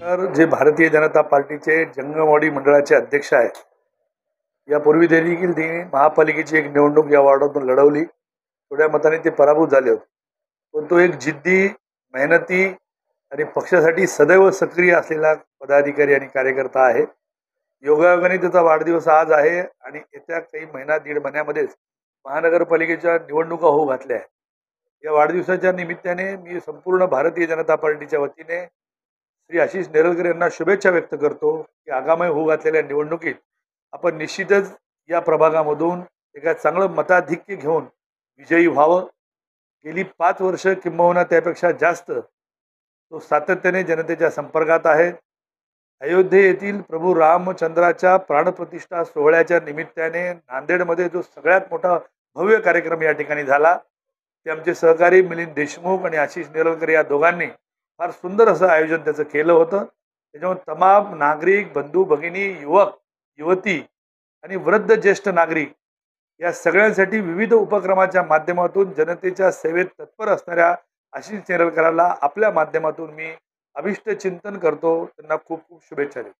तर जे भारतीय जनता पार्टीचे जंगमवाडी मंडळाचे अध्यक्ष आहेत, यापूर्वी देखील ते महापालिकेची एक निवडणूक या वॉर्डातून लढवली. थोड्या मताने ते पराभूत झाले होते. पण तो एक जिद्दी, मेहनती आणि पक्षासाठी सदैव सक्रिय असलेला पदाधिकारी आणि कार्यकर्ता आहे. योगायोगाने त्याचा वाढदिवस आज आहे आणि येत्या काही दीड महिन्यामध्येच महानगरपालिकेच्या निवडणुका होऊ घातल्या आहेत. या वाढदिवसाच्या निमित्ताने मी संपूर्ण भारतीय जनता पार्टीच्या वतीने श्री आशिष नेरळकर यांना शुभेच्छा व्यक्त करतो की आगामी होऊ घातलेल्या निवडणुकीत आपण निश्चितच या प्रभागामधून एका चांगलं मताधिक्य घेऊन विजयी व्हावं. गेली 5 वर्ष किंबहुना त्यापेक्षा जास्त तो सातत्याने जनतेच्या संपर्कात आहे. अयोध्ये येथील प्रभू रामचंद्राच्या प्राणप्रतिष्ठा सोहळ्याच्या निमित्ताने नांदेडमध्ये जो सगळ्यात मोठा भव्य कार्यक्रम या ठिकाणी झाला, ते आमचे सहकारी मिलिंद देशमुख आणि आशिष नेरळकर या दोघांनी फार सुंदर असं आयोजन त्याचं केलं होतं. त्याच्यामुळे तमाम नागरिक, बंधू भगिनी, युवक युवती आणि वृद्ध ज्येष्ठ नागरिक या सगळ्यांसाठी विविध उपक्रमाच्या माध्यमातून जनतेच्या सेवेत तत्पर असणाऱ्या आशिष नेरळकरांना आपल्या माध्यमातून मी अभिष्ट चिंतन करतो. त्यांना खूप खूप शुभेच्छा देतो.